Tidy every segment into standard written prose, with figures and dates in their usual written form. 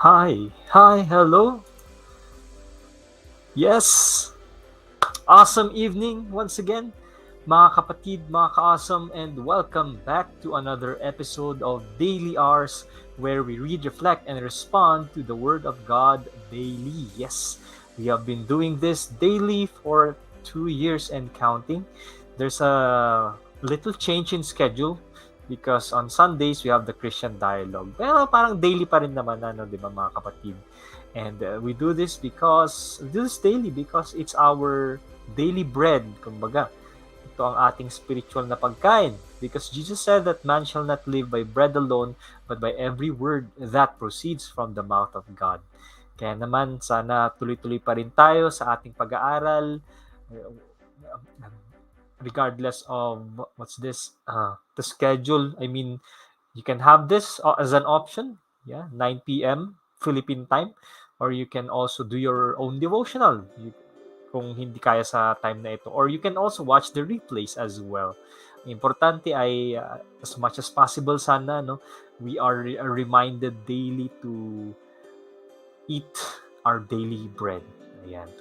Hello. Yes, awesome evening once again, mga kapatid, mga ka-awesome, and welcome back to another episode of Daily Hours, where we read, reflect, and respond to the Word of God daily. Yes, we have been doing this daily for 2 years and counting. There's a little change in schedule because on Sundays we have the Christian dialogue. Pero parang daily pa rin naman, di ba mga kapatid? And we do this daily because it's our daily bread, kumbaga. Ito ang ating spiritual na pagkain. Because Jesus said that man shall not live by bread alone, but by every word that proceeds from the mouth of God. Kaya naman, sana tuloy-tuloy pa rin tayo sa ating pag-aaral, regardless of the schedule. I mean, you can have this as an option, 9 p.m. Philippine time, or you can also do your own devotional kung hindi kaya sa time na ito. Or you can also watch the replays as well. Importante ay as much as possible sana, no, we are reminded daily to eat our daily bread. Ayan,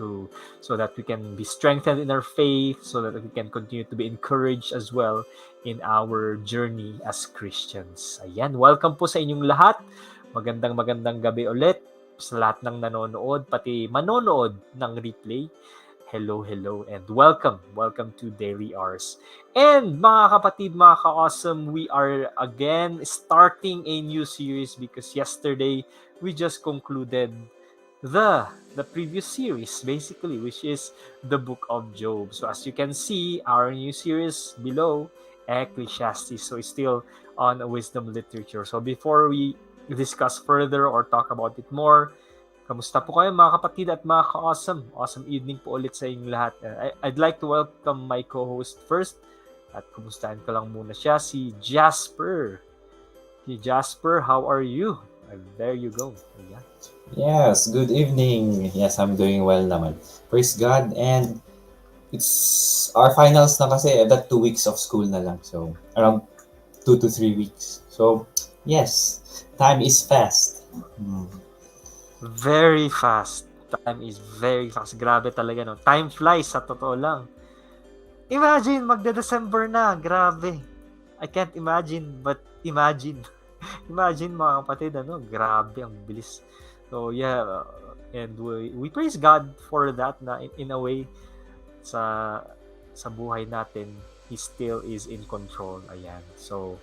so that we can be strengthened in our faith, so that we can continue to be encouraged as well in our journey as Christians. Ayan, welcome po sa inyong lahat. Magandang gabi ulit sa lahat ng nanonood, pati manonood ng replay. Hello, and welcome to Daily Hours. And mga kapatid, mga ka-awesome, we are again starting a new series because yesterday we just concluded the previous series, basically, which is the book of Job. So as you can see, our new series below, Ecclesiastes. So it's still on wisdom literature. So before we discuss further or talk about it more, kamusta po kayo mga kapatid at mga ka-awesome? Awesome evening po ulit sa inyong lahat. I'd like to welcome my co-host first. At kumustahin ko lang muna siya, si Jasper. Si Jasper, how are you? There you go. Ayan. Yes, good evening. Yes, I'm doing well naman. Praise God. And it's our finals na kasi that 2 weeks of school na lang. So, around 2 to 3 weeks. So, yes, time is fast. Very fast. Time is very fast. Grabe talaga, no? Time flies, sa totoo lang. Imagine, magde-December na. Grabe. I can't imagine, but imagine. Imagine, mga kapatid, grabe, ang bilis. So, yeah, and we praise God for that na in a way sa buhay natin, He still is in control. Ayan. So,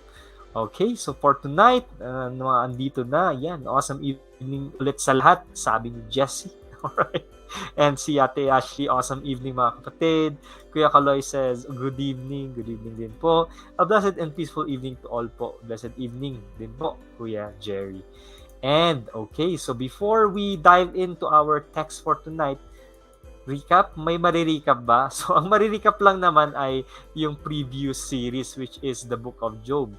okay. So, for tonight, mga andito na. Ayan. Awesome evening ulit sa lahat. Sabi ni Jessie. Alright. And si Ate Ashley, awesome evening mga kapatid. Kuya Kaloy says, good evening din po. A blessed and peaceful evening to all po. Blessed evening din po, Kuya Jerry. And okay, so before we dive into our text for tonight, recap, may marirecap ba? So ang marirecap lang naman ay yung previous series, which is the book of Job.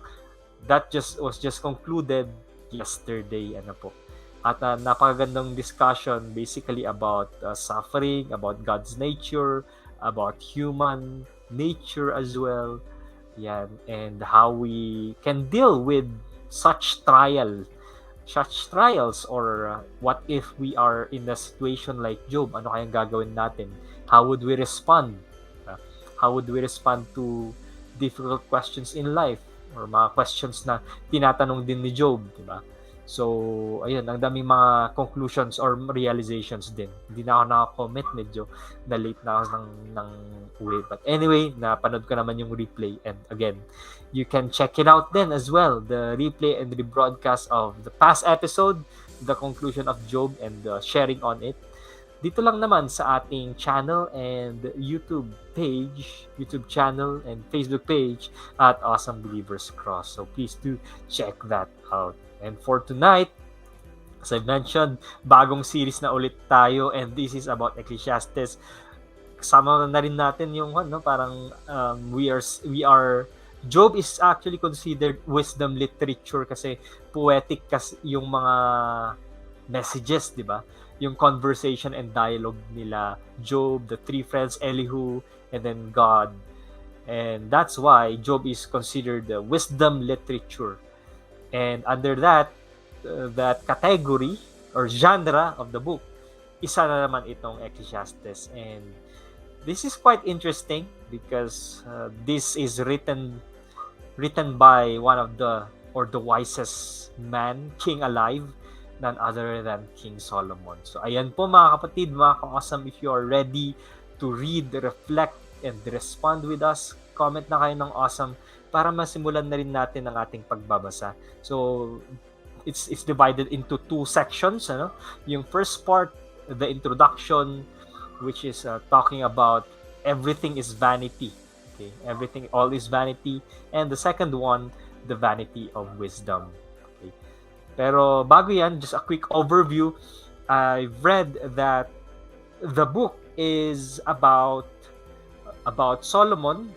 That was just concluded yesterday, po. At napakagandang discussion basically about suffering, about God's nature, about human nature as well. Yan, and how we can deal with such trials, or what if we are in a situation like Job? Ano kayang gagawin natin? How would we respond? How would we respond to difficult questions in life, or mga questions na tinatanong din ni Job, di ba? So, ayun, ang daming mga conclusions or realizations din. Hindi na ako naka-comment, medyo na-late na ako ng uwi. But anyway, napanood ko naman yung replay. And again, you can check it out then as well. The replay and the broadcast of the past episode, the conclusion of Job, and the sharing on it. Dito lang naman sa ating channel and YouTube channel and Facebook page at Awesome Believers Cross. So please do check that out. And for tonight, as I mentioned, bagong series na ulit tayo, and this is about Ecclesiastes. Kasama na rin natin yung parang we are Job is actually considered wisdom literature kasi poetic kasi yung mga messages, di ba? Yung conversation and dialogue nila Job, the three friends, Elihu, and then God. And that's why Job is considered wisdom literature. And under that category, or genre of the book, isa na naman itong Ecclesiastes. And this is quite interesting because this is written by one of the wisest man, king alive, none other than King Solomon. So ayan po mga kapatid, mga ka-awesome, if you are ready to read, reflect, and respond with us, comment na kayo ng awesome para masimulan na rin natin ang ating pagbabasa. So it's divided into two sections, ano? Yung first part, the introduction, which is talking about everything is vanity. Okay, everything, all is vanity. And the second one, the vanity of wisdom. Okay. Pero bago yan, just a quick overview. I've read that the book is about Solomon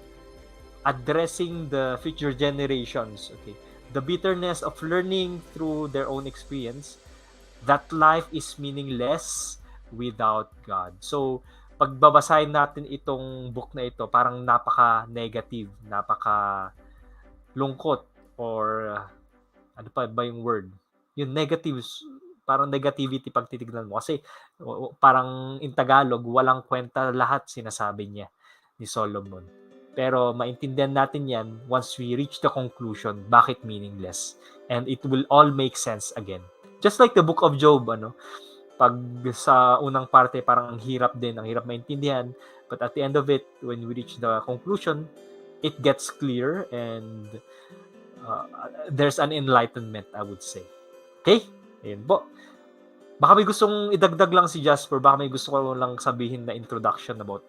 addressing the future generations. Okay, the bitterness of learning through their own experience that life is meaningless without God. So, pagbabasahin natin itong book na ito, parang napaka-negative, napaka-lungkot, or ano pa ba yung word? Yung negatives, parang negativity pag titignan mo. Kasi parang in Tagalog, walang kwenta lahat sinasabi niya ni Solomon. Pero maintindihan natin yan once we reach the conclusion, bakit meaningless. And it will all make sense again. Just like the book of Job, ano, pag sa unang parte parang ang hirap din, ang hirap maintindihan, but at the end of it, when we reach the conclusion, it gets clear and there's an enlightenment, I would say. Okay? Ayun po. Baka may gustong idagdag lang si Jasper, baka may gusto ko lang sabihin na introduction about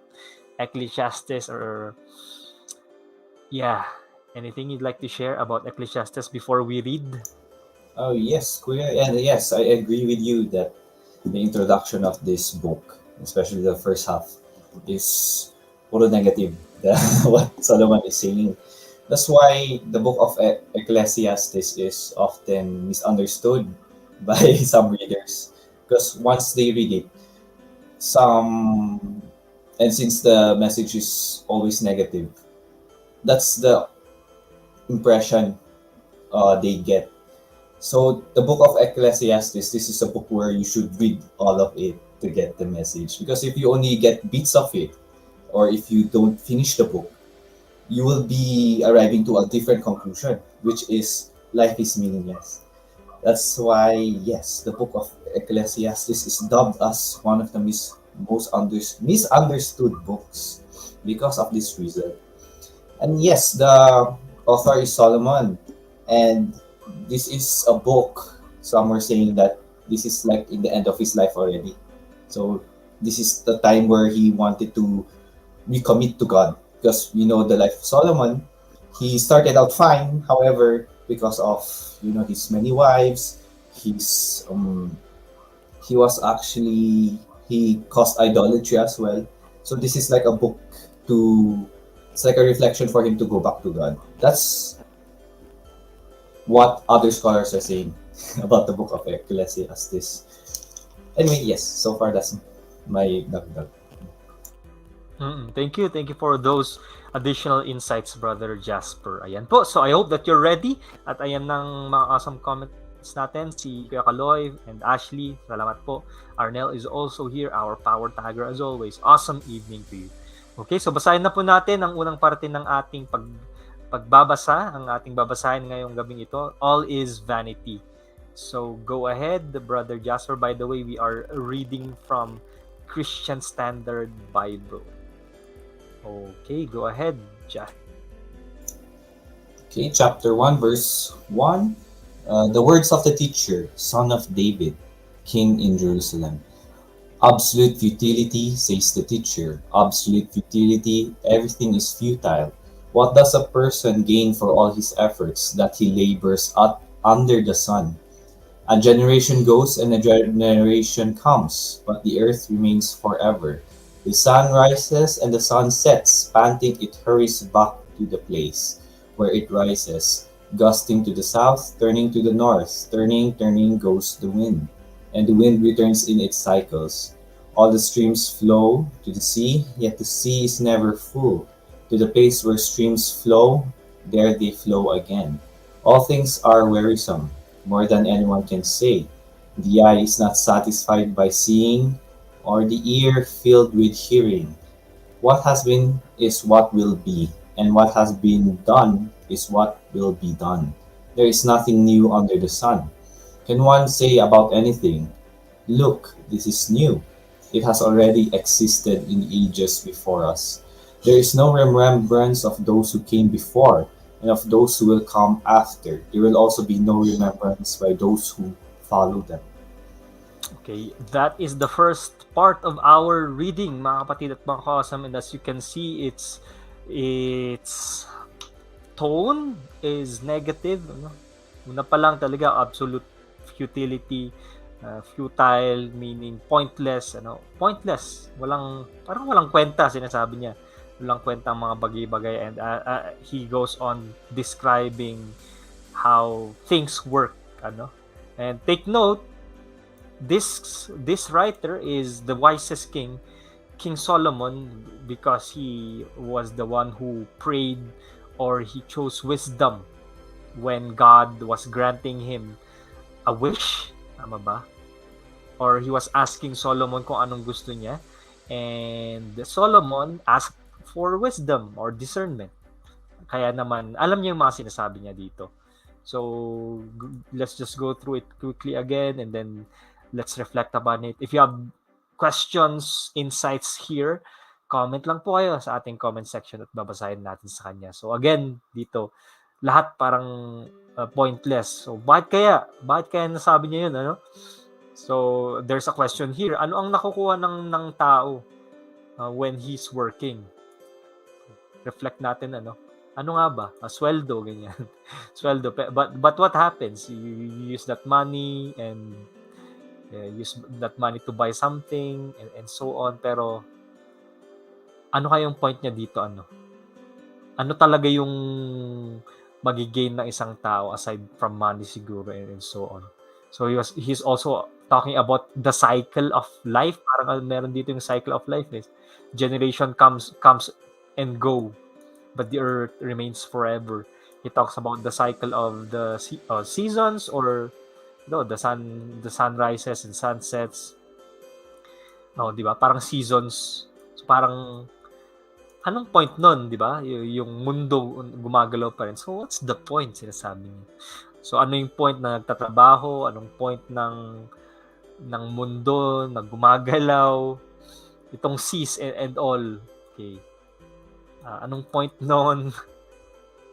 Ecclesiastes, or yeah, anything you'd like to share about Ecclesiastes before we read? Oh yes, Kuya, and yes, I agree with you that the introduction of this book, especially the first half, is puro negative. What Solomon is saying. That's why the book of Ecclesiastes is often misunderstood by some readers, because once they read it, some and since the message is always negative, that's the impression they get. So the book of Ecclesiastes, this is a book where you should read all of it to get the message. Because if you only get bits of it, or if you don't finish the book, you will be arriving to a different conclusion, which is life is meaningless. That's why, yes, the book of Ecclesiastes is dubbed as one of the misunderstood books because of this reason. And yes, the author is Solomon, and this is a book. Some were saying that this is like in the end of his life already. So this is the time where he wanted to recommit to God, because we know the life of Solomon. He started out fine, however, because of his many wives, his he was actually he caused idolatry as well. So this is like a book to it's like a reflection for him to go back to God. That's what other scholars are saying about the book of Ecclesiastes. Anyway, yes, so far that's my dagdag. Thank you for those additional insights, Brother Jasper. Ayan po. So I hope that you're ready. At ayan ng mga awesome comments natin, si Kuya Kaloy and Ashley. Salamat po. Arnel is also here, our power tiger as always. Awesome evening to you. Okay, so basahin na po natin ang unang parte ng ating pagbabasa. Ang ating babasahin ngayong gabing ito, All is Vanity. So go ahead, Brother Jasper. By the way, we are reading from Christian Standard Bible. Okay, go ahead, Jack. Okay, chapter 1, verse 1. The words of the teacher, son of David, king in Jerusalem. Absolute futility, says the teacher. Absolute futility, everything is futile. What does a person gain for all his efforts that he labors up under the sun? A generation goes and a generation comes, but the earth remains forever. The sun rises and the sun sets, panting it hurries back to the place where it rises, gusting to the south, turning to the north, turning goes the wind, and the wind returns in its cycles. All the streams flow to the sea, yet the sea is never full. To the place where streams flow, there they flow again. All things are wearisome, more than anyone can say. The eye is not satisfied by seeing, or the ear filled with hearing. What has been is what will be, and what has been done is what will be done. There is nothing new under the sun. Can one say about anything, look, this is new? It has already existed in ages before us. There is no remembrance of those who came before, and of those who will come after. There will also be no remembrance by those who follow them. Okay, that is the first part of our reading, mga kapatid at mga kasam. And as you can see, its tone is negative. Ano? Una pa lang talaga, absolute futility, futile, meaning pointless. Pointless. Parang walang kwenta, sinasabi niya. Walang kwenta ang mga bagay-bagay. And he goes on describing how things work. And take note, this writer is the wisest king, King Solomon, because he was the one who prayed, or he chose wisdom when God was granting him a wish, tama ba? Or he was asking Solomon kung anong gusto niya, and Solomon asked for wisdom or discernment. Kaya naman alam niya yung mga sinasabi niya dito. So let's just go through it quickly again, and then let's reflect about it. If you have questions, insights here, comment lang po kayo sa ating comment section at babasahin natin sa kanya. So again, dito, lahat parang pointless. So bakit kaya nasabi niya yun, ano? So there's a question here. Ano ang nakukuha ng tao when he's working? Reflect natin, ano? Ano nga ba? Sweldo, ganyan. Sweldo. But what happens? You use that money and use that money to buy something and so on. Pero ano kayong point niya dito? Ano talaga yung magigain ng isang tao aside from money siguro and so on. So he's also talking about the cycle of life. Parang meron dito yung cycle of life. Generation comes and go, but the earth remains forever. He talks about the cycle of the seasons, or the sun rises and sunsets. Di ba? Parang seasons. So parang anong point nun, di ba? Yung mundo gumagalaw pa rin. So what's the point, sinasabi niya? So ano yung point na nagtatrabaho? Anong point ng mundo na gumagalaw? Itong seas and all. Okay. Anong point nun?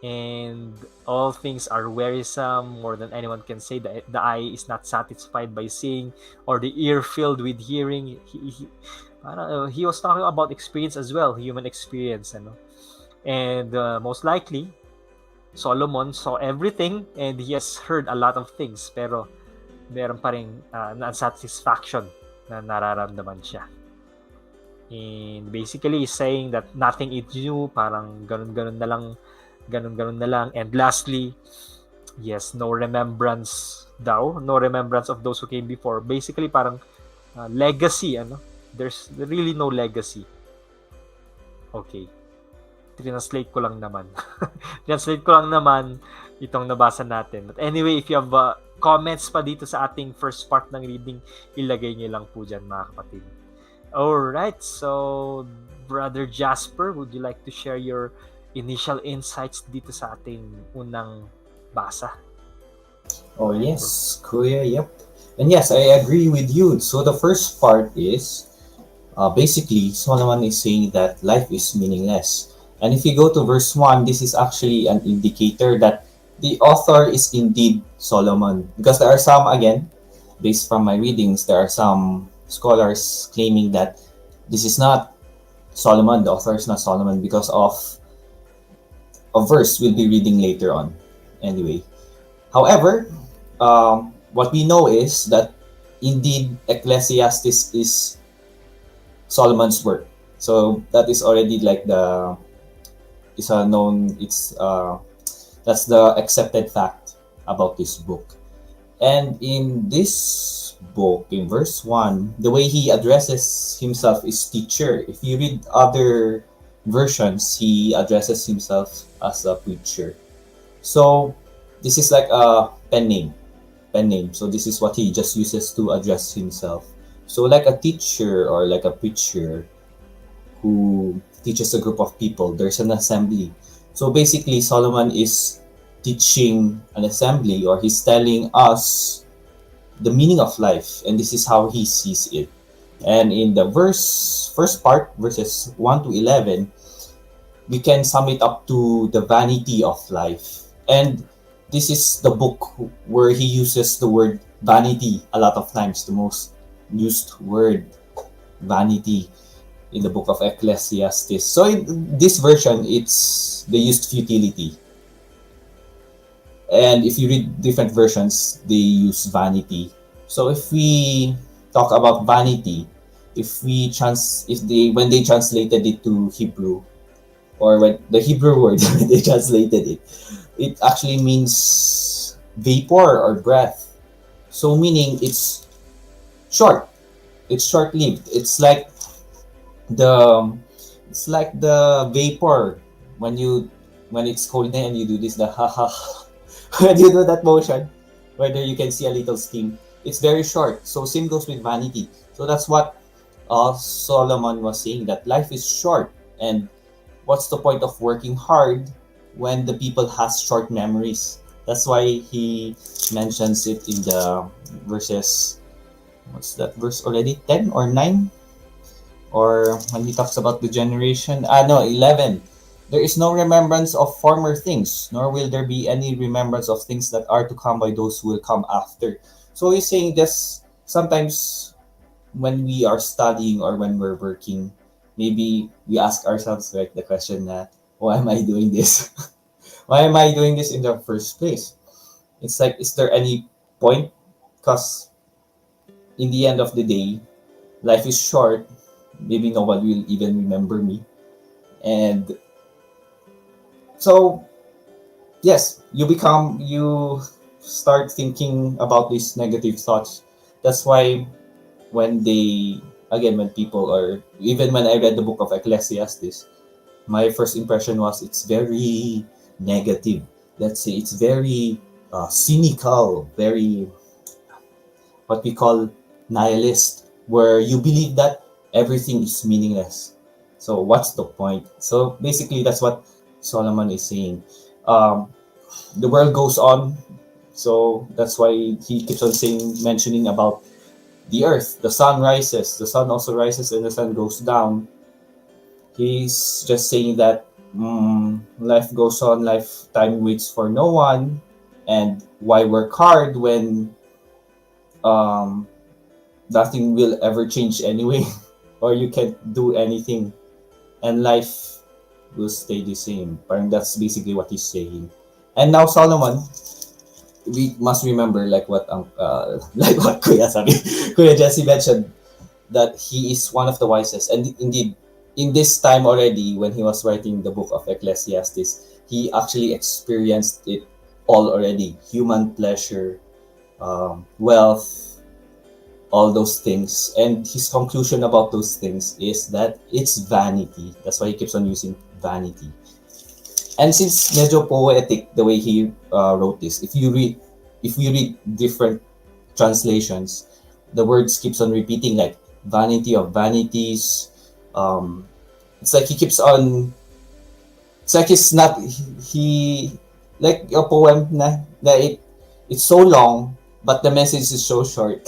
And all things are wearisome, more than anyone can say. The eye is not satisfied by seeing, or the ear filled with hearing. He was talking about experience as well, human experience. And most likely, Solomon saw everything and he has heard a lot of things, pero meron pa rin unsatisfaction na nararamdaman siya. And basically, he's saying that nothing is new, parang ganun-ganun na lang. And lastly, yes, no remembrance of those who came before. Basically, parang legacy, there's really no legacy. Okay. Translate ko lang naman itong nabasa natin. But anyway, if you have comments pa dito sa ating first part ng reading, ilagay niyo lang po dyan, mga kapatid. Alright, so Brother Jasper, would you like to share your initial insights dito sa ating unang basa? Oh yes, Kuya, yep. And yes, I agree with you. So the first part is, basically, Solomon is saying that life is meaningless. And if you go to verse 1, this is actually an indicator that the author is indeed Solomon. Because there are some, again, based from my readings, there are some scholars claiming that this is not Solomon, the author is not Solomon, because of a verse we'll be reading later on. Anyway, however, what we know is that indeed Ecclesiastes is Solomon's work. So that is already like that's the accepted fact about this book. And in this book, in verse 1, the way he addresses himself is teacher. If you read other versions, he addresses himself as a preacher. So this is like a pen name. pen name. So this is what he just uses to address himself. So like a teacher or like a preacher who teaches a group of people, there's an assembly. So basically, Solomon is teaching an assembly, or he's telling us the meaning of life, and this is how he sees it. And in the first part, verses 1 to 11, we can sum it up to the vanity of life. And this is the book where he uses the word vanity a lot of times, the most used word, vanity, in the book of Ecclesiastes. So in this version, it's they used futility. And if you read different versions, they use vanity. So if we talk about vanity, if they when they translated it to Hebrew, or when the Hebrew word when they translated it, it actually means vapor or breath. So meaning short. It's short lived. The it's like the vapor when you when it's cold and you do this the ha ha when you do that motion, whether you can see a little steam. It's very short. So same goes with vanity. So that's what Solomon was saying, that life is short, and what's the point of working hard when the people has short memories? That's why he mentions it in the verses. What's that verse already? 10 or 9? Or when he talks about the generation, no, 11. There is no remembrance of former things, nor will there be any remembrance of things that are to come by those who will come after. So he's saying this sometimes when we are studying or when we're working, maybe we ask ourselves like the question that, why am I doing this? Why am I doing this in the first place? It's like, is there any point? Because in the end of the day, life is short. Maybe no one will even remember me. And so, yes, you start thinking about these negative thoughts. That's why when when people, or even when I read the book of Ecclesiastes, my first impression was it's very negative. Let's say it's very cynical, very what we call nihilist, where you believe that everything is meaningless. So what's the point? So basically, that's what Solomon is saying. Um, the world goes on, so that's why he keeps on saying, mentioning about the earth. The sun rises, the sun also rises, and the sun goes down. He's just saying that life goes on, lifetime waits for no one, and why work hard when um, nothing will ever change anyway, or you can't do anything, and life will stay the same. Parang that's basically what he's saying. And now Solomon, we must remember like what like what Kuya sabi, Kuya Jesse mentioned, that he is one of the wisest. And indeed, in this time already, when he was writing the book of Ecclesiastes, he actually experienced it all already: human pleasure, wealth, all those things. And his conclusion about those things is that it's vanity. That's why he keeps on using vanity. And since medyo poetic the way he wrote this, if you read different translations, the words keeps on repeating like vanity of vanities. Um, it's like he keeps on. It's like it's not he like a poem na it's so long, but the message is so short.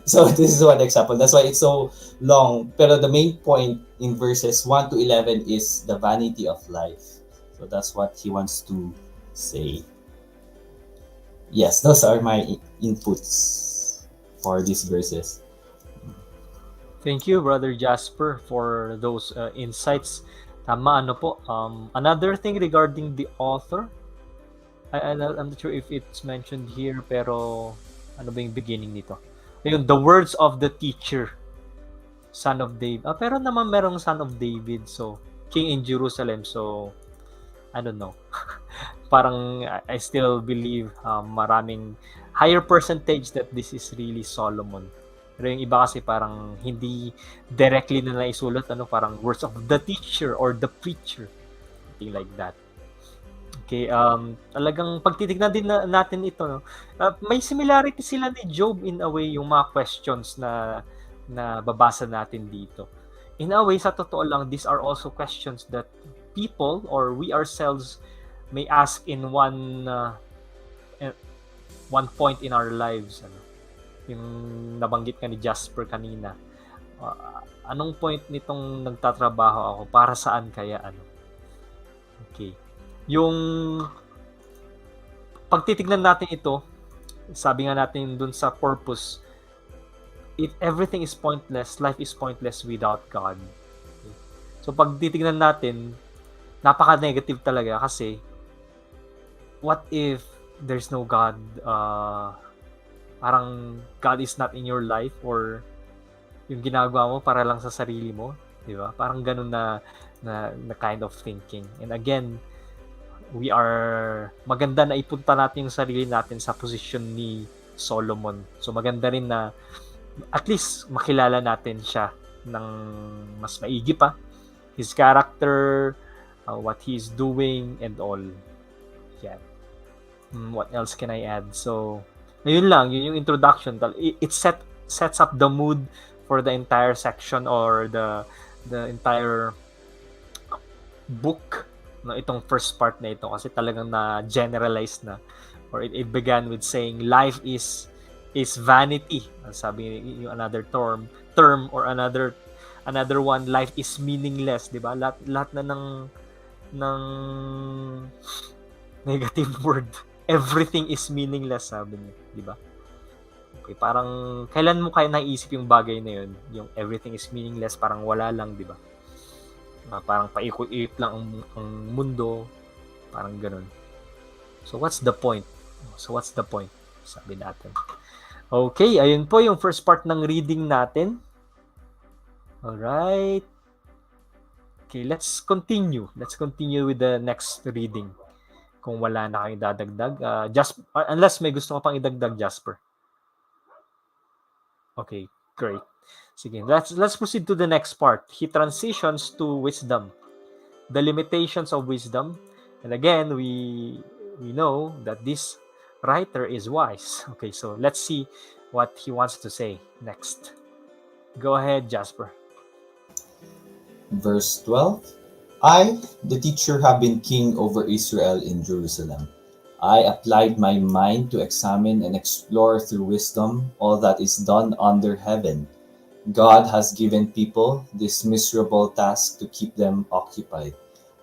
So this is one example. That's why it's so long. Pero the main point in verses 1 to 11 is the vanity of life. So that's what he wants to say. Yes, those are my inputs for these verses. Thank you, Brother Jasper, for those insights. Tama, ano po. Another thing regarding the author, I'm not sure if it's mentioned here, pero ano ba yung beginning nito? Ayun, the words of the teacher, son of David. Pero naman merong son of David, so king in Jerusalem, so I don't know. Parang I still believe maraming higher percentage that this is really Solomon. Pero yung iba kasi parang hindi directly na naisulat, parang words of the teacher or the preacher, something like that. Okay, talagang pagtitignan din natin ito, no? May similarity sila ni Job in a way, yung mga questions na babasa natin dito. In a way, sa totoo lang, these are also questions that people or we ourselves may ask in one point in our lives. Ano? Yung nabanggit ka ni Jasper kanina. Anong point nitong nagtatrabaho ako? Para saan kaya? Ano? Okay. Yung pagtitignan natin ito, sabi nga natin dun sa purpose, if everything is pointless, life is pointless without God. Okay. So pag titignan natin, napaka-negative talaga kasi what if there's no God? Parang God is not in your life or yung ginagawa mo para lang sa sarili mo, di ba? Parang ganun na kind of thinking. And again, maganda na ipunta natin yung sarili natin sa posisyon ni Solomon. So maganda rin na at least makilala natin siya ng mas maigi pa. His character, what he's doing, and all. Yeah. What else can I add? So, yun lang, yun yung introduction. It sets up the mood for the entire section or the entire book, no, itong first part na ito kasi talagang na generalize na, or it began with saying life is vanity. Sabi yung another term or another one, life is meaningless, di ba? Lahat na ng negative word. Everything is meaningless, sabi niya, di ba? Okay, parang kailan mo kaya naisip yung bagay na yun? Yung everything is meaningless, parang wala lang, di ba? Parang paikot-ikot lang ang mundo, parang ganun. So what's the point? Sabi natin. Okay, ayun po yung first part ng reading natin. Alright. Okay, let's continue with the next reading. Kung wala na kayong dadagdag, unless may gusto ka pang idagdag, Jasper. Okay, great. Sige, let's proceed to the next part. He transitions to wisdom, the limitations of wisdom. And again, we know that this writer is wise. Okay, so let's see what he wants to say next. Go ahead, Jasper. Verse 12. I, the teacher, have been king over Israel in Jerusalem. I applied my mind to examine and explore through wisdom all that is done under heaven. God has given people this miserable task to keep them occupied.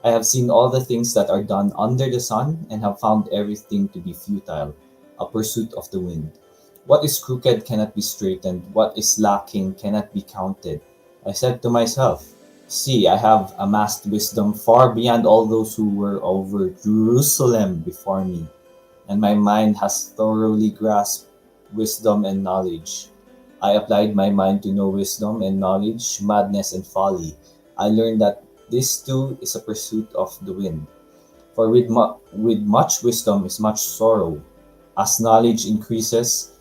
I have seen all the things that are done under the sun and have found everything to be futile, a pursuit of the wind. What is crooked cannot be straightened, what is lacking cannot be counted. I said to myself, see, I have amassed wisdom far beyond all those who were over Jerusalem before me, and my mind has thoroughly grasped wisdom and knowledge. I applied my mind to know wisdom and knowledge, madness and folly. I learned that this too is a pursuit of the wind. For with much wisdom is much sorrow. As knowledge increases,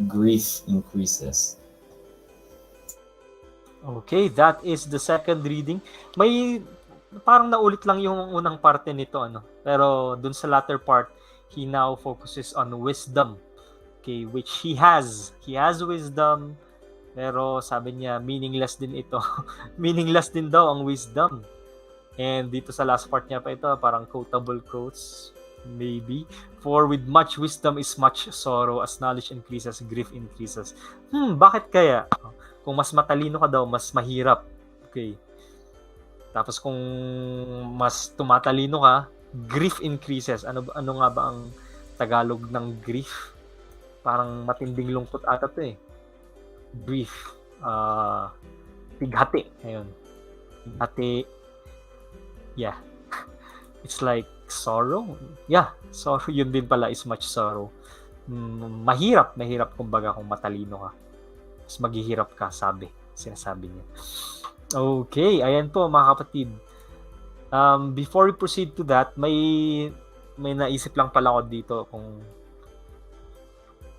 grief increases. Okay, that is the second reading. May parang naulit lang yung unang parte nito, ano. Pero dun sa latter part, he now focuses on wisdom. Okay, which he has. He has wisdom, pero sabi niya meaningless din ito. Meaningless din daw ang wisdom. And dito sa last part niya pa ito, parang quotable quotes, maybe. For with much wisdom is much sorrow, as knowledge increases, grief increases. Bakit kaya? Kung mas matalino ka daw, mas mahirap. Okay. Tapos kung mas tumatalino ka, grief increases. Ano nga ba ang Tagalog ng grief? Parang matinding lungkot ata to eh. Grief. Pighati. Ayun. Pighati. Yeah. It's like sorrow. Yeah. Sorrow. Yun din pala is much sorrow. Mahirap kumbaga kung matalino ka. Mas maghihirap ka, sinasabi niya. Okay, ayan po mga kapatid. Before we proceed to that, may naisip lang pala ako dito kung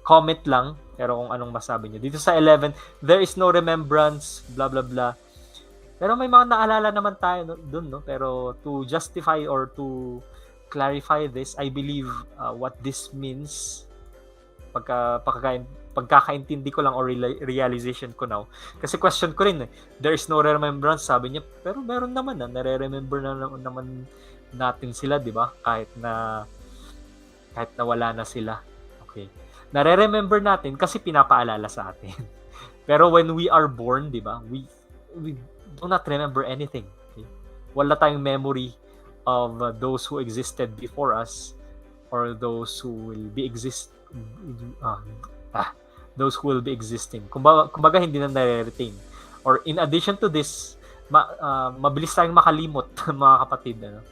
comment lang, pero kung anong masabi niyo. Dito sa 11, there is no remembrance, blah blah blah. Pero may mga naalala naman tayo doon, no? Pero to justify or to clarify this. I believe what this means, pagkakaintindi ko lang or realization ko now. Kasi question ko rin there is no remembrance, sabi niya, pero meron naman nare-remember naman natin sila, di ba? Kahit na wala na sila. Okay. Nare-remember natin kasi pinapaalala sa atin. Pero when we are born, di ba? We do not remember anything. Okay? Wala tayong memory of those who existed before us or those who will be those who will be existing. Kumbaga hindi na nare-retain. Or in addition to this, mabilis tayong makalimot, mga kapatid. Ano?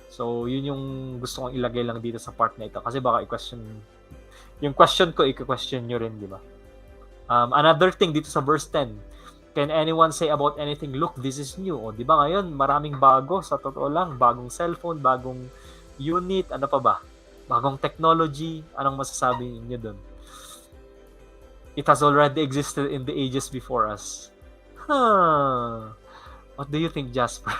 So, yun yung gusto kong ilagay lang dito sa part na ito. Kasi baka i-question, yung question ko, i-question nyo rin, di ba? Another thing dito sa verse 10, can anyone say about anything, look, this is new? O, di ba ngayon, maraming bago, sa totoo lang, bagong cellphone, bagong unit, ano pa ba? Bagong technology, anong masasabi niyo doon? It has already existed in the ages before us. What do you think, Jasper?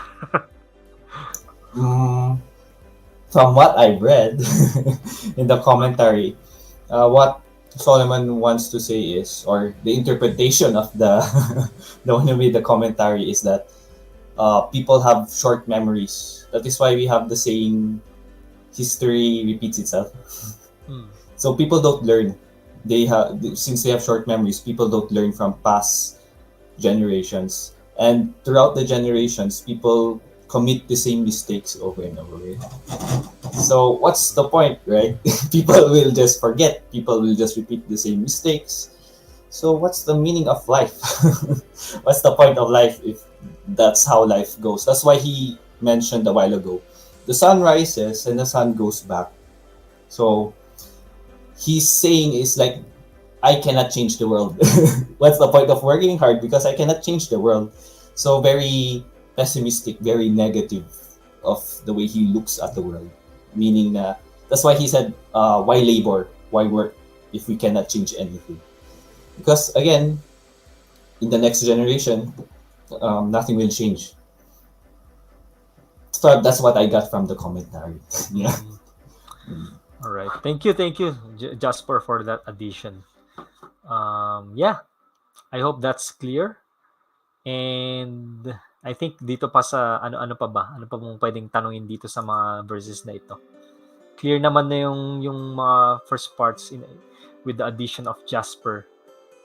From what I've read in the commentary, what Solomon wants to say is, or the interpretation of the the one who made the commentary is that people have short memories. That is why we have the saying, history repeats itself. So people don't learn. Since they have short memories, people don't learn from past generations, and throughout the generations, people commit the same mistakes over and over again. So what's the point, right? People will just forget. People will just repeat the same mistakes. So what's the meaning of life? What's the point of life if that's how life goes? That's why he mentioned a while ago, the sun rises and the sun goes back. So he's saying is like, I cannot change the world. What's the point of working hard because I cannot change the world? So very pessimistic, very negative of the way he looks at the world. Meaning that's why he said, why labor? Why work if we cannot change anything? Because again, in the next generation, nothing will change. So that's what I got from the commentary. Yeah. All right. Thank you, Jasper, for that addition. Yeah, I hope that's clear. And I think dito pa sa ano pa ba? Ano pa mong pwedeng tanungin dito sa mga verses na ito? Clear naman na yung mga first parts with the addition of Jasper.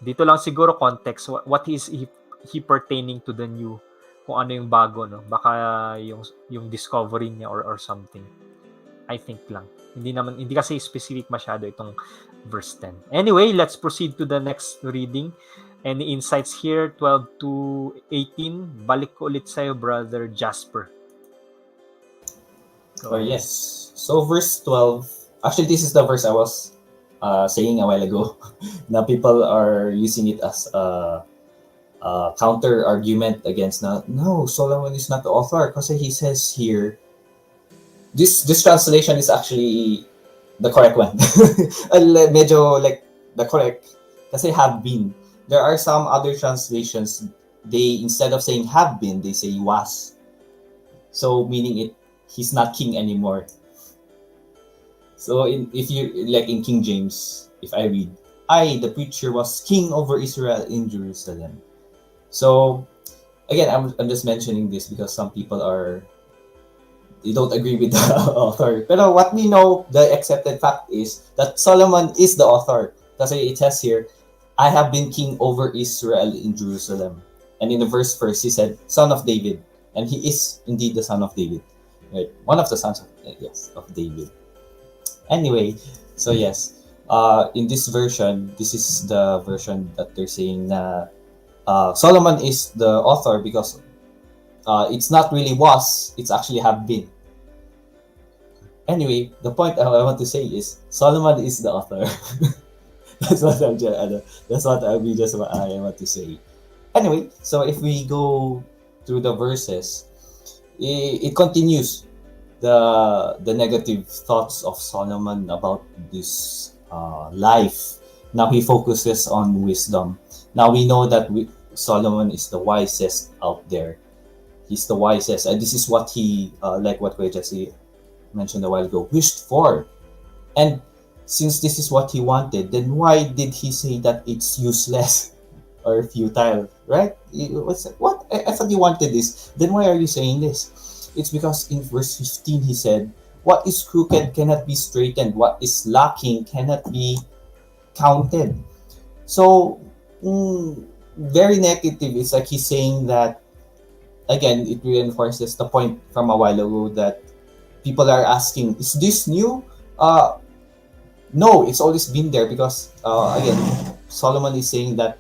Dito lang siguro context, what is he pertaining to the new, kung ano yung bago, no? Baka yung discovery niya or something. I think lang. Hindi kasi specific masyado itong verse 10. Anyway, let's proceed to the next reading. Any insights here? 12 to 18. Balik ko ulit sa'yo, Brother Jasper. Yes. So verse 12, actually this is the verse I was saying a while ago. Now people are using it as a counter argument against no, Solomon is not the author because he says here, this translation is actually the correct one. Medyo like the correct, kasi have been. There are some other translations, they instead of saying have been, they say was. So meaning he's not king anymore. So if you like in King James, if I read, I, the preacher, was king over Israel in Jerusalem. So again, I'm just mentioning this because some people they don't agree with the author. But what we know, the accepted fact is that Solomon is the author. Because it says here, I have been king over Israel in Jerusalem. And in the first verse, he said, son of David. And he is indeed the son of David. Right? One of the sons of David. Anyway, so yes, in this version, this is the version that they're saying na Solomon is the author because it's not really was, it's actually have been. Anyway, the point I want to say is Solomon is the author. That's what I want to say. Anyway, so if we go through the verses, it continues the negative thoughts of Solomon about this life. Now he focuses on wisdom. Now we know that Solomon is the wisest out there. He's the wisest, and this is what he like what we just mentioned a while ago, wished for. And since this is what he wanted, then why did he say that it's useless or futile, right? What? I thought you wanted this. Then why are you saying this? It's because in verse 15 he said, what is crooked cannot be straightened, what is lacking cannot be counted. So, very negative. It's like he's saying that, again, it reinforces the point from a while ago that people are asking, is this new? No, it's always been there because, again, Solomon is saying that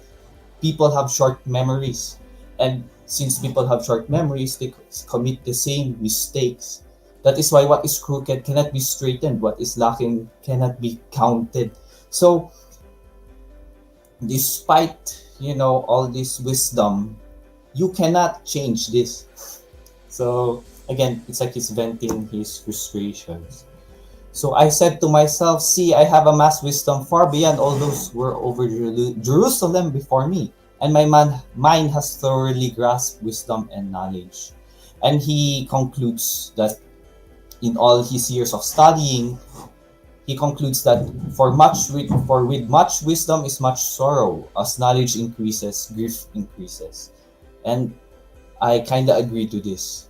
people have short memories. And since people have short memories, they commit the same mistakes. That is why what is crooked cannot be straightened, what is lacking cannot be counted. So, despite, all this wisdom, you cannot change this. So, again, it's like he's venting his frustrations. So I said to myself, see, I have amassed wisdom far beyond all those who were over Jerusalem before me, and my mind has thoroughly grasped wisdom and knowledge. And he concludes that in all his years of studying, he concludes that for with much wisdom is much sorrow. As knowledge increases, grief increases. And I kind of agree to this.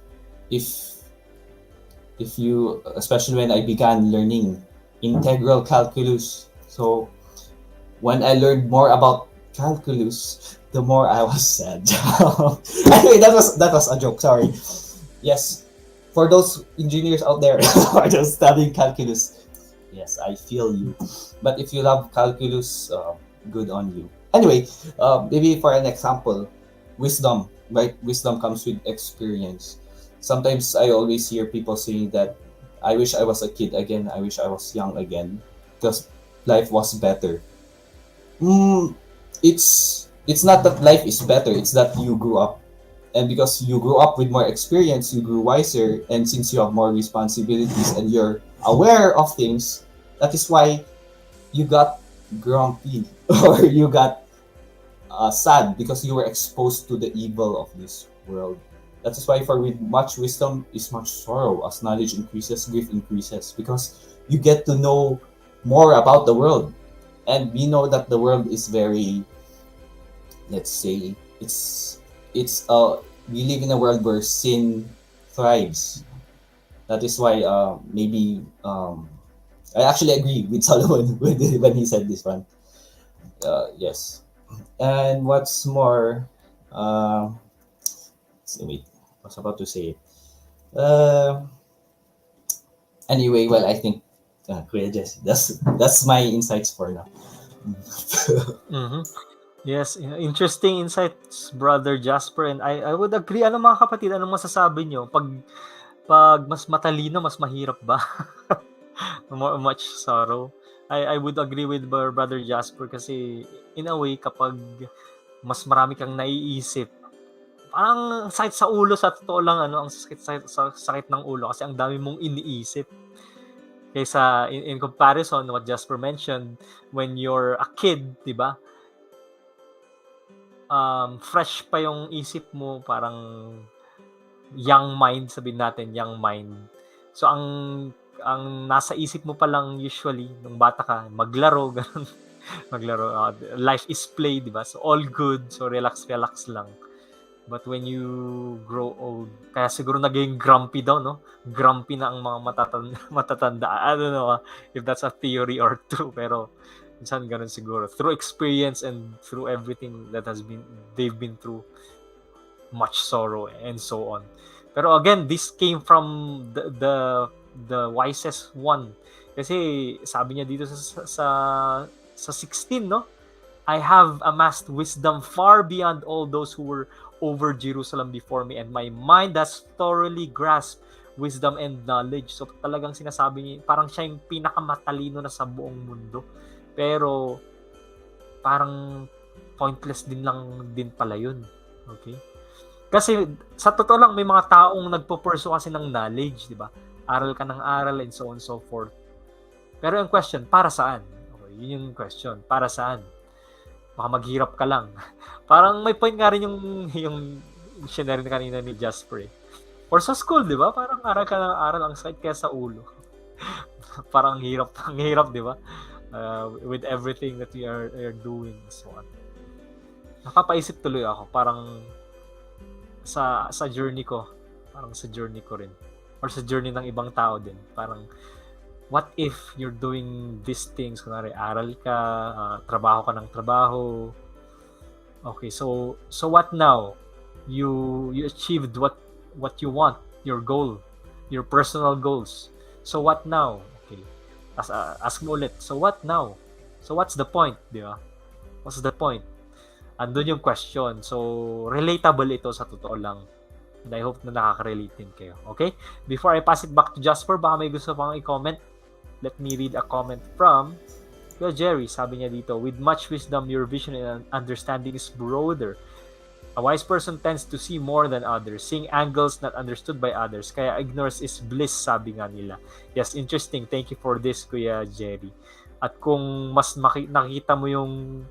If you, especially when I began learning integral calculus. So when I learned more about calculus, the more I was sad. Anyway, that was a joke. Sorry. Yes, for those engineers out there who are just studying calculus, yes, I feel you. But if you love calculus, good on you. Anyway, maybe for an example, wisdom, right? Wisdom comes with experience. Sometimes I always hear people saying that I wish I was a kid again, I wish I was young again, because life was better. Mm, it's not that life is better, it's that you grew up. And because you grew up with more experience, you grew wiser, and since you have more responsibilities and you're aware of things, that is why you got grumpy or you got sad because you were exposed to the evil of this world. That is why for with much wisdom is much sorrow. As knowledge increases, grief increases because you get to know more about the world. And we know that the world is very, let's say, it's we live in a world where sin thrives. That is why maybe I actually agree with Solomon when he said this one. Yes. And what's more, wait, I was about to say it. Anyway, well, I think, Kuya Jesse, that's my insights for now. Mm-hmm. Yes, interesting insights, Brother Jasper. And I would agree. Ano mga kapatid, anong masasabi nyo? Pag mas matalino, mas mahirap ba? Much sorrow. I would agree with Brother Jasper kasi in a way, kapag mas marami kang naiisip, parang sakit sa ulo, sa totoo lang, ang sakit ng ulo kasi ang dami mong iniisip. Kaysa in comparison, what Jasper mentioned, when you're a kid, di ba? Fresh pa yung isip mo, parang young mind, sabihin natin, young mind. So, ang nasa isip mo pa lang usually, nung bata ka, maglaro, ganun. Maglaro. Life is play, di ba? So, all good. So, relax lang. But when you grow old, kaya siguro naging grumpy daw, no? Grumpy na ang mga matatanda. I don't know if that's a theory or true, pero minsan ganun siguro. Through experience and through everything that they've been through, much sorrow and so on. Pero again, this came from the wisest one. Kasi sabi niya dito sa 16, no? I have amassed wisdom far beyond all those who were over Jerusalem before me, and my mind has thoroughly grasped wisdom and knowledge. So talagang sinasabi niya, parang siya yung pinakamatalino na sa buong mundo. Pero parang pointless din pala yun. Okay? Kasi sa totoo lang, may mga taong nagpo-pursue kasi ng knowledge, di ba? Aral ka ng aral and so on and so forth. Pero yung question, para saan? Okay, yun yung question, para saan? Baka maghirap ka lang. Parang may point nga rin yung share kanina ni Jasper. Or sa school, di ba? Parang aral ka ng aral, ang sakit kaya sa ulo. Parang ang hirap, di ba? With everything that we are doing, so on. Nakapaisip tuloy ako, parang sa journey ko, parang sa journey ko rin, or sa journey ng ibang tao din, parang what if you're doing these things, kunwari aral ka, trabaho ka ng trabaho, okay, so what now? You achieved what you want, your goal, your personal goals. So what now? Okay. Ask mo ulit. So what now? So what's the point, di ba? What's the point? Andun yung question. So relatable ito sa totoo lang. And I hope na nakaka-relate din kayo. Okay? Before I pass it back to Jasper, baka may gusto pang i-comment. Let me read a comment from Jerry. Sabi niya dito, with much wisdom, your vision and understanding is broader. A wise person tends to see more than others, seeing angles not understood by others. Kaya ignorance is bliss, sabi nga nila. Yes, interesting. Thank you for this, Kuya Jerry. At kung mas nakita mo yung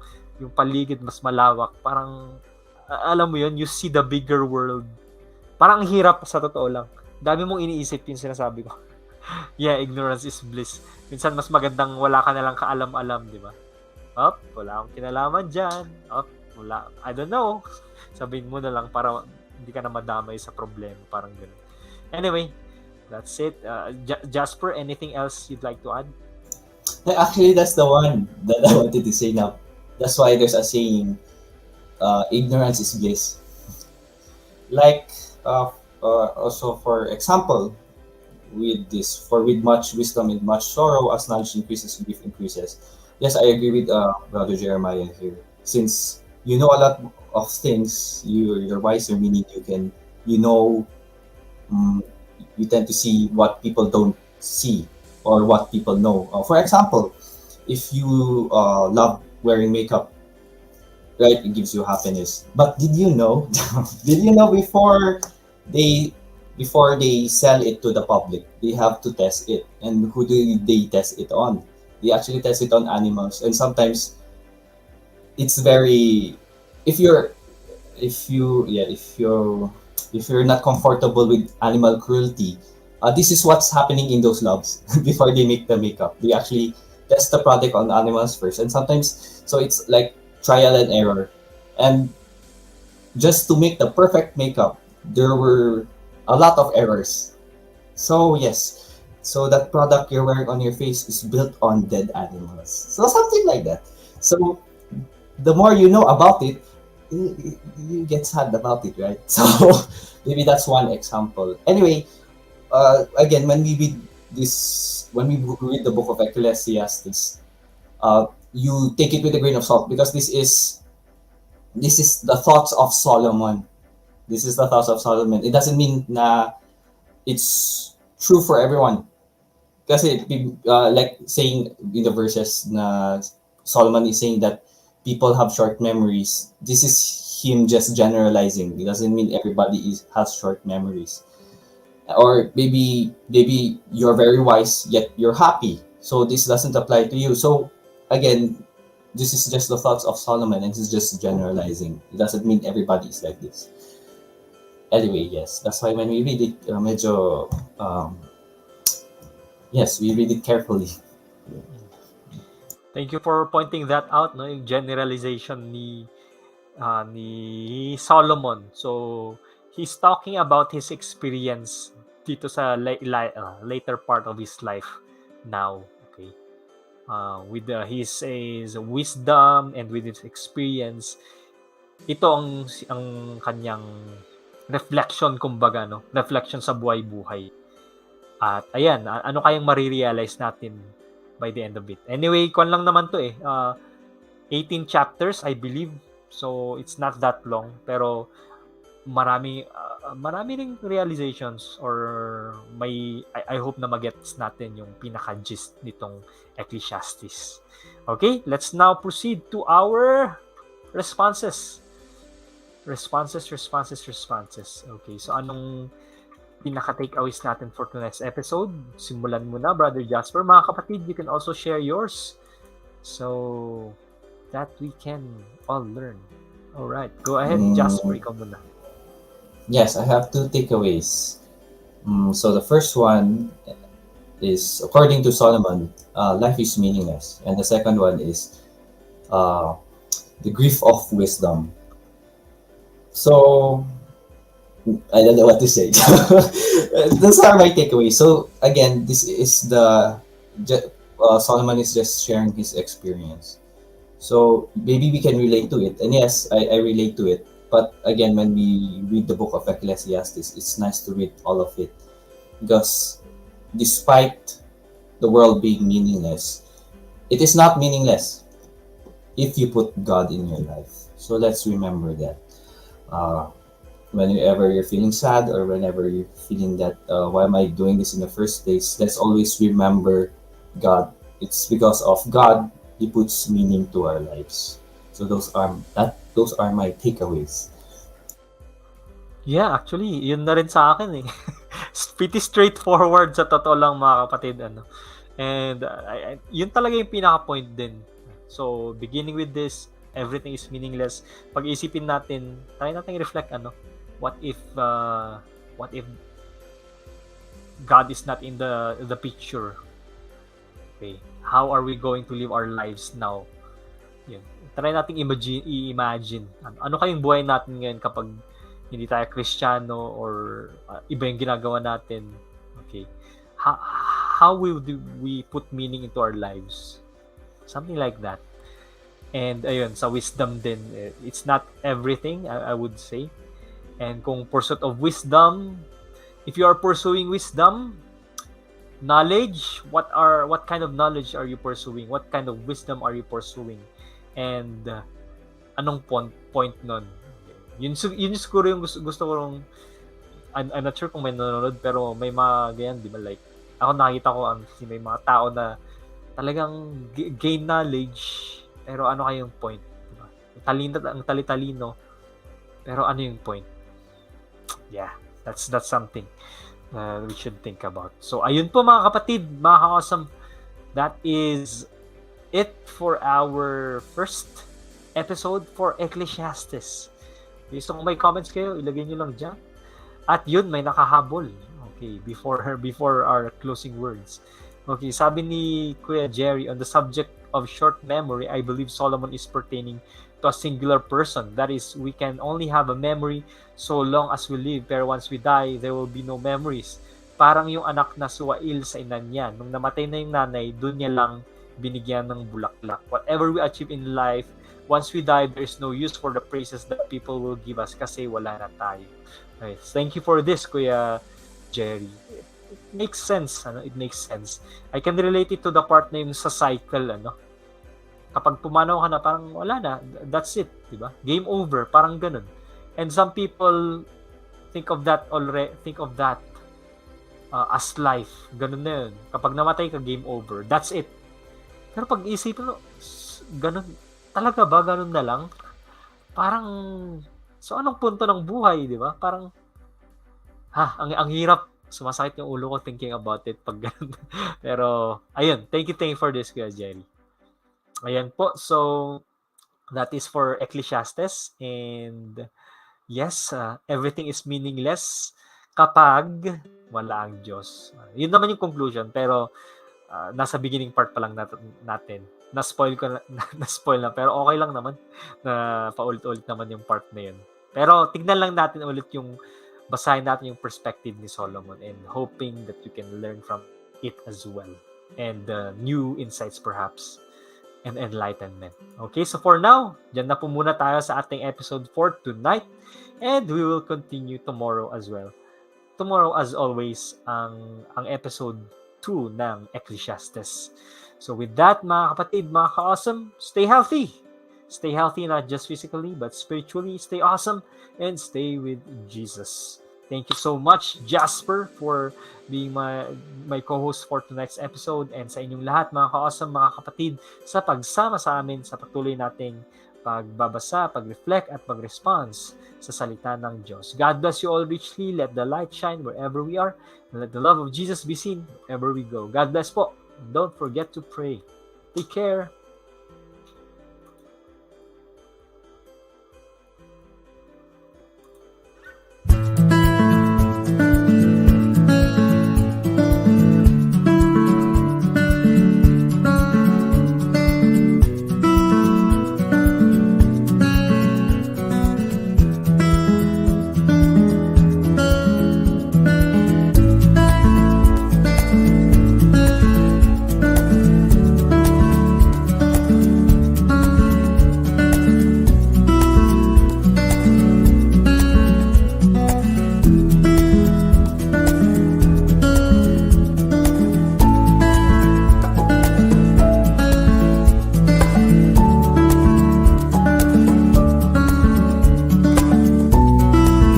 paligid mas malawak, parang alam mo yun, you see the bigger world. Parang hirap sa totoo lang. Dami mong iniisip yung sinasabi ko. Yeah, ignorance is bliss. Minsan mas magandang wala ka na lang kaalam-alam, di ba? Wala akong kinalaman dyan. Wala, I don't know. Sabihin mo na lang para hindi ka na madamay sa problema, parang gano'n. Anyway, that's it. Jasper, anything else you'd like to add? Actually, that's the one that I wanted to say now. That's why there's a saying, ignorance is bliss. Like, also for example, with much wisdom and much sorrow, as knowledge increases, grief increases. Yes, I agree with Brother Jeremiah here. Since you know a lot of things, you're wiser, meaning you tend to see what people don't see or what people know. For example, if you love wearing makeup, right, it gives you happiness. But did you know? Did you know before they sell it to the public, they have to test it. And who do they test it on? They actually test it on animals, and sometimes it's very if you're if you yeah if you're not comfortable with animal cruelty, this is what's happening in those labs before they make the makeup. They actually test the product on animals first, and sometimes so it's like trial and error. And just to make the perfect makeup, there were a lot of errors. So yes, so that product you're wearing on your face is built on dead animals. So something like that. So the more you know about it, you get sad about it, right? So maybe that's one example. Anyway, again, when we read the book of Ecclesiastes, you take it with a grain of salt because this is the thoughts of Solomon. This is the thoughts of Solomon. It doesn't mean na it's true for everyone. Kasi like saying in the verses na Solomon is saying that people have short memories. This is him just generalizing. It doesn't mean everybody has short memories. Or maybe you're very wise yet you're happy. So this doesn't apply to you. So again, this is just the thoughts of Solomon, and it's just generalizing. It doesn't mean everybody is like this. Anyway, yes, that's why when we read it, yes, we read it carefully. Thank you for pointing that out, no, yung generalization ni Solomon. So he's talking about his experience dito sa later part of his life now. Okay, with his wisdom and with his experience, ito ang kanyang reflection, kumbaga, no, reflection sa buhay-buhay. At ayan, ano kayang marirealize natin by the end of it. Anyway, kung lang naman to 18 chapters, I believe. So, it's not that long. Pero, marami ring realizations or I hope na magets natin yung pinaka-gist nitong Ecclesiastes. Okay, let's now proceed to our responses. Responses. Okay, so anong pinaka-takeaways natin for tonight's episode? Simulan mo na, Brother Jasper. Mga kapatid, you can also share yours so that we can all learn. Alright, go ahead, Jasper, ikaw muna. Yes, I have two takeaways. So the first one is, according to Solomon, life is meaningless. And the second one is uh, the grief of wisdom. So I don't know what to say. Those are my takeaways. So again, this is Solomon is just sharing his experience. So maybe we can relate to it. And yes, I relate to it. But again, when we read the book of Ecclesiastes, it's nice to read all of it because despite the world being meaningless, it is not meaningless if you put God in your life. So let's remember that. Uh, Whenever you're feeling sad or whenever you're feeling that why am I doing this in the first place, let's always remember God. It's because of God He puts meaning to our lives. So those are my takeaways. Yeah, actually, yun na rin sa akin eh. Pretty straightforward sa totoo lang mga kapatid. Ano. And yun talaga yung pinaka-point din. So, beginning with this, everything is meaningless. Pag-isipin natin, try natin i-reflect ano, what if God is not in the picture? Okay, how are we going to live our lives now? Yun. Try nating i-imagine. Ano kayong buhay natin ngayon kapag hindi tayo Kristiyano or iba yung ginagawa natin? Okay. How will we put meaning into our lives? Something like that. And ayun, sa wisdom din, it's not everything, I would say. And kung pursuit of wisdom, if you are pursuing wisdom, knowledge, what kind of knowledge are you pursuing? What kind of wisdom are you pursuing? And anong point nun? Yun siguro yung gusto ko rin, I'm not sure kung may nanonood, pero may mga ganyan, di ba? Like, ako nakita ko, may mga tao na talagang gain knowledge, pero ano kayong point? Diba? Ang tali-talino, pero ano yung point? Yeah, that's something we should think about. So, ayun po mga kapatid, mga ka-awesome, that is it for our first episode for Ecclesiastes. So, kung may comments kayo, ilagay nyo lang dyan. At yun, may nakahabol. Okay, before our closing words. Okay, sabi ni Kuya Jerry, on the subject of short memory, I believe Solomon is pertaining to a singular person. That is, we can only have a memory so long as we live. Pero once we die, there will be no memories. Parang yung anak na suwail sa ina niya. Nung namatay na yung nanay, dun niya lang binigyan ng bulaklak. Whatever we achieve in life, once we die, there's no use for the praises that people will give us kasi wala na tayo. Okay. Thank you for this, Kuya Jerry. It makes sense. It makes sense. I can relate it to the part na yung sa cycle. Kapag pumanaw ka na, parang wala na. That's it. Diba? Game over. Parang ganun. And some people think of that as life. Ganun na yun. Kapag namatay ka, game over. That's it. Pero pag isipin mo, ganun, talaga ba ganun na lang? Parang, so anong punto ng buhay, di ba? Parang, ang hirap. Sumasakit yung ulo ko thinking about it pag ganun. Pero, ayun, thank you for this, Kuya Jerry. Ayan po, so, that is for Ecclesiastes. And, yes, everything is meaningless kapag wala ang Diyos. Yun naman yung conclusion, pero, nasa beginning part pa lang natin. Na-spoil na, pero okay lang naman na paulit-ulit naman yung part na yun. Pero tignan lang natin ulit basahin natin yung perspective ni Solomon and hoping that you can learn from it as well. And new insights perhaps and enlightenment. Okay, so for now, dyan na po muna tayo sa ating episode for tonight and we will continue tomorrow as well. Tomorrow, as always, ang episode 2 ng Ecclesiastes. So with that, mga kapatid, mga ka-awesome, stay healthy. Stay healthy not just physically, but spiritually. Stay awesome and stay with Jesus. Thank you so much, Jasper, for being my co-host for tonight's episode and sa inyong lahat, mga ka-awesome, mga kapatid, sa pagsama sa amin sa patuloy nating pagbabasa, pag-reflect at pag-response sa salita ng Diyos. God bless you all richly. Let the light shine wherever we are. And let the love of Jesus be seen wherever we go. God bless po. Don't forget to pray. Take care.